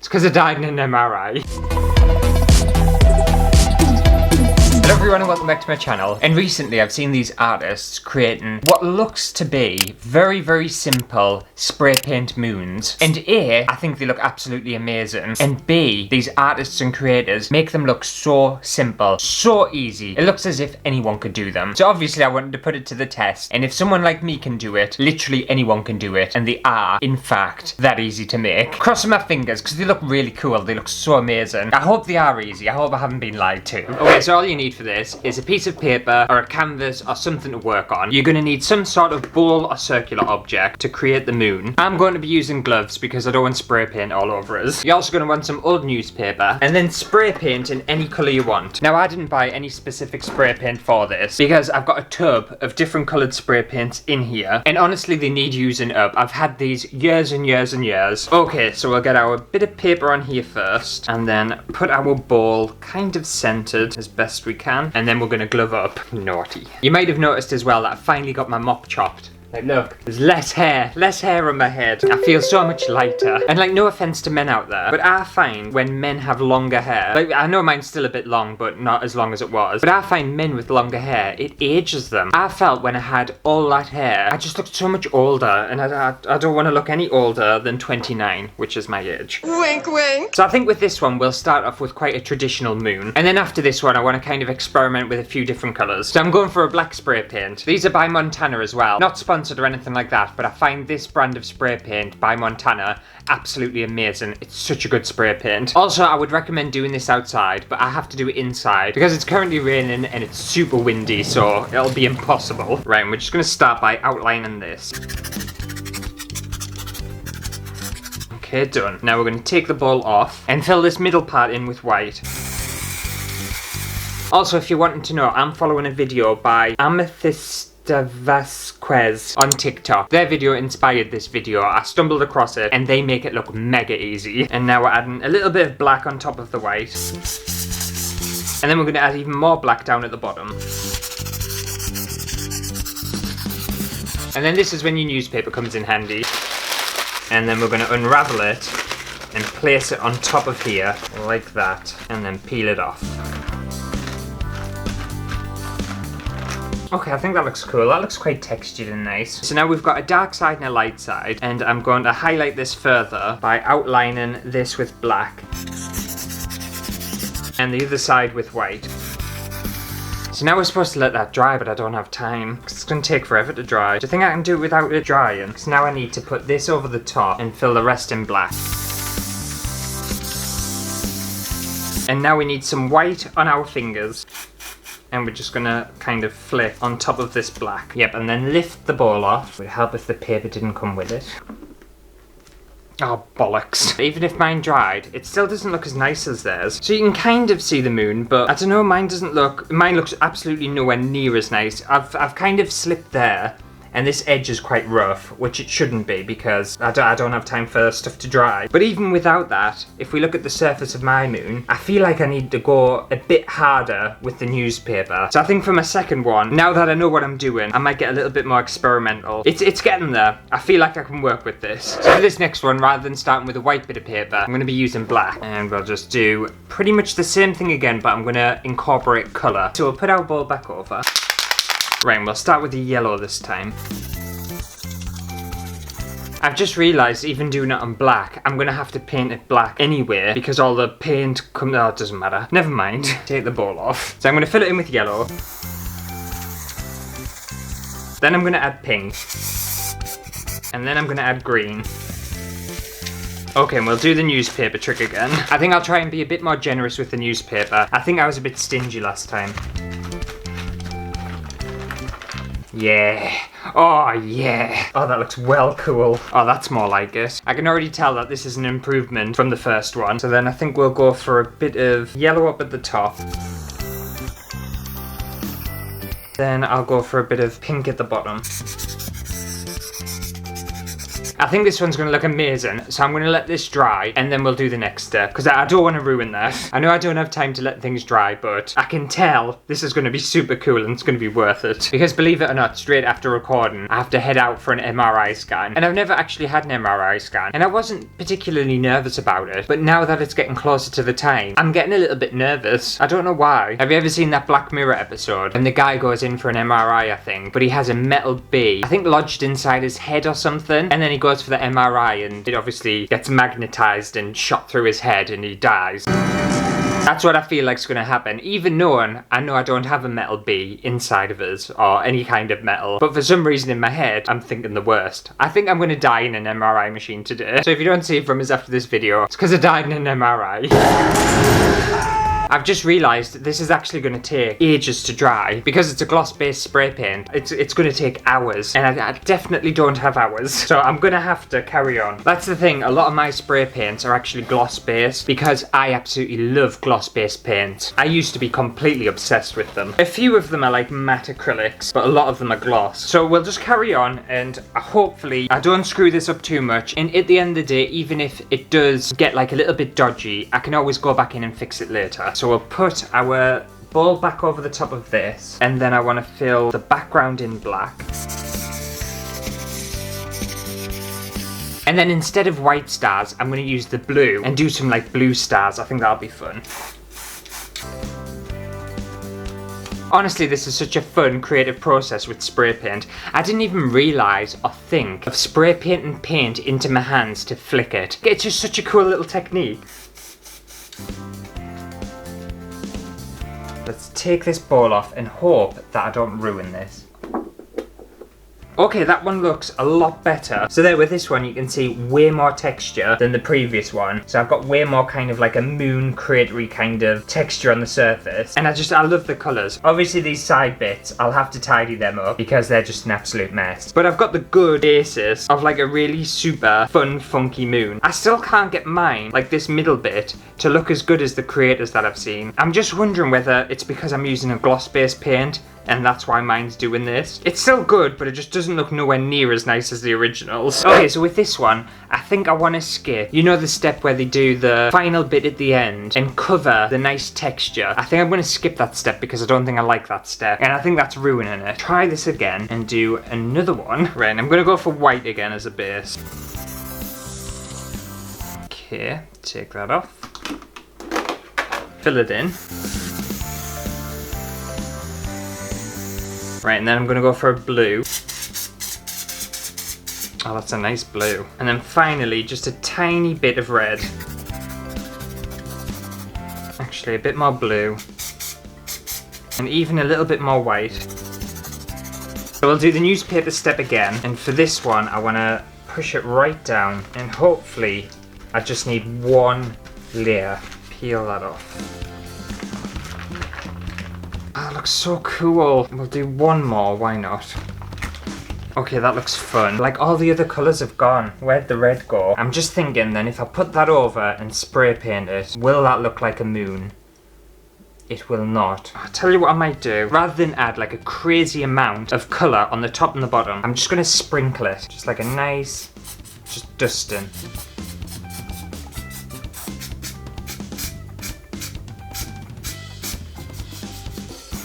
It's because I died in an MRI. Hello everyone and welcome back to my channel. And recently I've seen these artists creating what looks to be very simple spray paint moons. And A, I think they look absolutely amazing. And B, these artists and creators make them look so simple, so easy. It looks as if anyone could do them. So obviously I wanted to put it to the test. And if someone like me can do it, literally anyone can do it. And they are, in fact, that easy to make. Crossing my fingers because they look really cool. They look so amazing. I hope they are easy. I hope I haven't been lied to. Okay, so all you need for this is a piece of paper or a canvas or something to work on. You're going to need some sort of bowl or circular object to create the moon. I'm going to be using gloves because I don't want spray paint all over us. You're also going to want some old newspaper and then spray paint in any colour you want. Now I didn't buy any specific spray paint for this because I've got a tub of different coloured spray paints in here and honestly they need using up. I've had these years and years and years. Okay, so we'll get our bit of paper on here first and then put our bowl kind of centred as best we can. And then we're going to glove up. Naughty. You might have noticed as well that I finally got my mop chopped. Like, look, there's less hair on my head. I feel so much lighter. And like, no offense to men out there, but I find when men have longer hair, like, I know mine's still a bit long, but not as long as it was, but I find men with longer hair, it ages them. I felt when I had all that hair, I just looked so much older, and I don't want to look any older than 29, which is my age. Wink, wink. So I think with this one, we'll start off with quite a traditional moon. And then after this one, I want to kind of experiment with a few different colours. So I'm going for a black spray paint. These are by Montana as well. Not sponsored or anything like that, but I find this brand of spray paint by Montana absolutely amazing. It's such a good spray paint. Also, I would recommend doing this outside, but I have to do it inside because it's currently raining and it's super windy, so it'll be impossible. Right, and we're just going to start by outlining this. Okay, done. Now we're going to take the ball off and fill this middle part in with white. Also, if you're wanting to know, I'm following a video by Amethyst Vasquez on TikTok. Their video inspired this video. I stumbled across it and they make it look mega easy. And now we're adding a little bit of black on top of the white. And then we're going to add even more black down at the bottom. And then this is when your newspaper comes in handy. And then we're going to unravel it and place it on top of here like that. And then peel it off. Okay, I think that looks cool. That looks quite textured and nice. So now we've got a dark side and a light side, and I'm going to highlight this further by outlining this with black and the other side with white. So now we're supposed to let that dry, but I don't have time because it's going to take forever to dry. Do you think I can do it without it drying? Because now I need to put this over the top and fill the rest in black. And now we need some white on our fingers. And we're just gonna kind of flick on top of this black. Yep, and then lift the ball off. It would help if the paper didn't come with it. Oh, bollocks. Even if mine dried, it still doesn't look as nice as theirs. So you can kind of see the moon, but I don't know, mine looks absolutely nowhere near as nice. I've kind of slipped there. And this edge is quite rough, which it shouldn't be because I don't have time for stuff to dry. But even without that, if we look at the surface of my moon, I feel like I need to go a bit harder with the newspaper. So I think for my second one, now that I know what I'm doing, I might get a little bit more experimental. It's getting there. I feel like I can work with this. So for this next one, rather than starting with a white bit of paper, I'm going to be using black. And we'll just do pretty much the same thing again, but I'm going to incorporate colour. So we'll put our ball back over. Right, and we'll start with the yellow this time. I've just realised even doing it on black, I'm going to have to paint it black anyway because all the paint comes... Oh, it doesn't matter. Never mind. Take the ball off. So I'm going to fill it in with yellow. Then I'm going to add pink. And then I'm going to add green. Okay, and we'll do the newspaper trick again. I think I'll try and be a bit more generous with the newspaper. I think I was a bit stingy last time. Yeah. Oh, yeah. Oh, that looks well cool. Oh, that's more like it. I can already tell that this is an improvement from the first one. So then I think we'll go for a bit of yellow up at the top. Then I'll go for a bit of pink at the bottom. I think this one's gonna look amazing, so I'm gonna let this dry and then we'll do the next step, because I don't want to ruin that. I know I don't have time to let things dry, but I can tell this is gonna be super cool and it's gonna be worth it. Because believe it or not, straight after recording, I have to head out for an MRI scan. And I've never actually had an MRI scan, and I wasn't particularly nervous about it, but now that it's getting closer to the time, I'm getting a little bit nervous. I don't know why. Have you ever seen that Black Mirror episode? And the guy goes in for an MRI, I think, but he has a metal bee, I think lodged inside his head or something, and then he goes for the MRI and it obviously gets magnetized and shot through his head and he dies. That's what I feel like's gonna happen, even knowing I know I don't have a metal bee inside of us or any kind of metal, but for some reason in my head I'm thinking the worst. I think I'm gonna die in an MRI machine today. So if you don't see it from us after this video, it's because I died in an MRI. I've just realised this is actually going to take ages to dry because it's a gloss-based spray paint. It's going to take hours, and I definitely don't have hours, so I'm going to have to carry on. That's the thing, a lot of my spray paints are actually gloss-based because I absolutely love gloss-based paints. I used to be completely obsessed with them. A few of them are like matte acrylics, but a lot of them are gloss. So we'll just carry on, and hopefully I don't screw this up too much, and at the end of the day, even if it does get like a little bit dodgy, I can always go back in and fix it later. So we'll put our ball back over the top of this, and then I want to fill the background in black. And then instead of white stars, I'm going to use the blue and do some like blue stars. I think that'll be fun. Honestly, this is such a fun, creative process with spray paint. I didn't even realise or think of spray painting paint into my hands to flick it. It's just such a cool little technique. Let's take this ball off and hope that I don't ruin this. Okay, that one looks a lot better. So there with this one, you can see way more texture than the previous one. So I've got way more kind of like a moon cratery kind of texture on the surface. And I love the colours. Obviously these side bits, I'll have to tidy them up because they're just an absolute mess. But I've got the good basis of like a really super fun, funky moon. I still can't get mine, like this middle bit, to look as good as the creators that I've seen. I'm just wondering whether it's because I'm using a gloss-based paint and that's why mine's doing this. It's still good, but it just doesn't look nowhere near as nice as the originals. Okay, so with this one, I think I want to skip, you know, the step where they do the final bit at the end and cover the nice texture. I think I'm going to skip that step because I don't think I like that step, and I think that's ruining it. Try this again and do another one. Right, I'm going to go for white again as a base. Okay, take that off. Fill it in. Right, and then I'm gonna go for a blue. Oh, that's a nice blue. And then finally, just a tiny bit of red. Actually, a bit more blue. And even a little bit more white. So we'll do the newspaper step again. And for this one, I wanna push it right down. And hopefully, I just need one layer. Peel that off. That looks so cool. We'll do one more, why not? Okay, that looks fun. Like all the other colours have gone. Where'd the red go? I'm just thinking then if I put that over and spray paint it, will that look like a moon? It will not. I'll tell you what I might do. Rather than add like a crazy amount of colour on the top and the bottom, I'm just going to sprinkle it. Just like a nice, just dusting.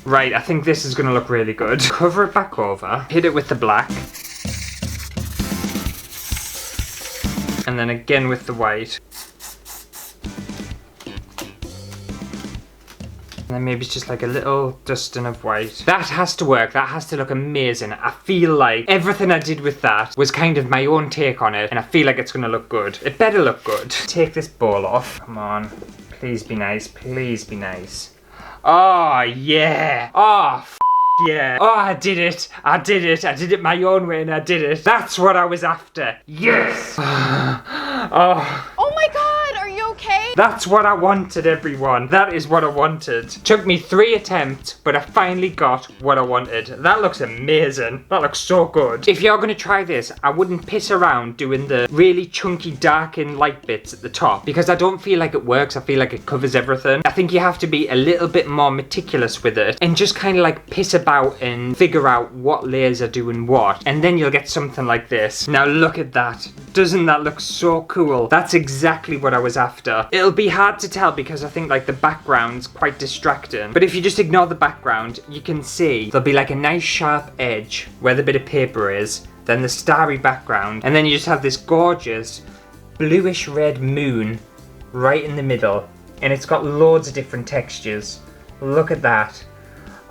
Right, I think this is going to look really good. Cover it back over, hit it with the black. And then again with the white. And then maybe it's just like a little dusting of white. That has to work, that has to look amazing. I feel like everything I did with that was kind of my own take on it, and I feel like it's going to look good. It better look good. Take this ball off. Come on. Please be nice, please be nice. Oh, yeah. Oh, yeah. Oh, I did it. I did it. I did it my own way and I did it. That's what I was after. Yes. Oh. Oh my god, are you okay? That's what I wanted, everyone. That is what I wanted. Took me 3 attempts, but I finally got what I wanted. That looks amazing. That looks so good. If you're gonna try this, I wouldn't piss around doing the really chunky dark and light bits at the top, because I don't feel like it works. I feel like it covers everything. I think you have to be a little bit more meticulous with it and just kind of like piss about and figure out what layers are doing what, and then you'll get something like this. Now look at that. Doesn't that look so cool? That's exactly what I was after. It'll be hard to tell because I think like the background's quite distracting, but if you just ignore the background, you can see there'll be like a nice sharp edge where the bit of paper is, then the starry background, and then you just have this gorgeous bluish red moon right in the middle, and it's got loads of different textures. Look at that.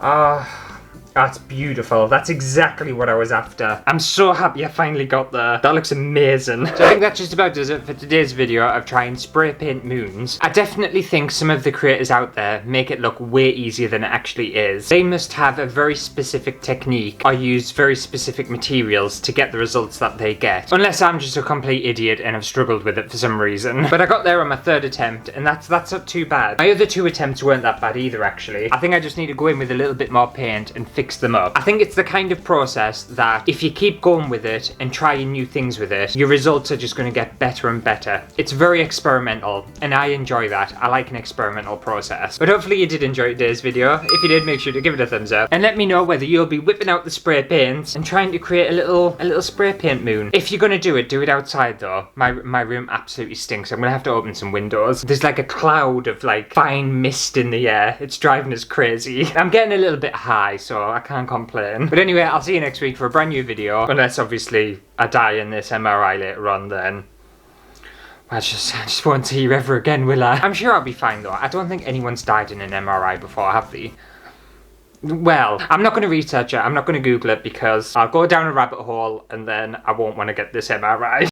Ah. That's beautiful. That's exactly what I was after. I'm so happy I finally got there. That looks amazing. So I think that just about does it for today's video of trying spray paint moons. I definitely think some of the creators out there make it look way easier than it actually is. They must have a very specific technique or use very specific materials to get the results that they get. Unless I'm just a complete idiot and have struggled with it for some reason. But I got there on my 3rd attempt, and that's not too bad. My other 2 attempts weren't that bad either, actually. I think I just need to go in with a little bit more paint and fix them up. I think it's the kind of process that if you keep going with it and trying new things with it, your results are just going to get better and better. It's very experimental, and I enjoy that. I like an experimental process. But hopefully you did enjoy today's video. If you did, make sure to give it a thumbs up and let me know whether you'll be whipping out the spray paints and trying to create a little spray paint moon. If you're going to do it outside though. My room absolutely stinks. I'm going to have to open some windows. There's like a cloud of like fine mist in the air. It's driving us crazy. I'm getting a little bit high, so I can't complain. But anyway, I'll see you next week for a brand new video. Unless obviously I die in this MRI later on, then I just won't see you ever again, will I? I'm sure I'll be fine though. I don't think anyone's died in an MRI before, have they? Well, I'm not going to research it. I'm not going to Google it because I'll go down a rabbit hole and then I won't want to get this MRI.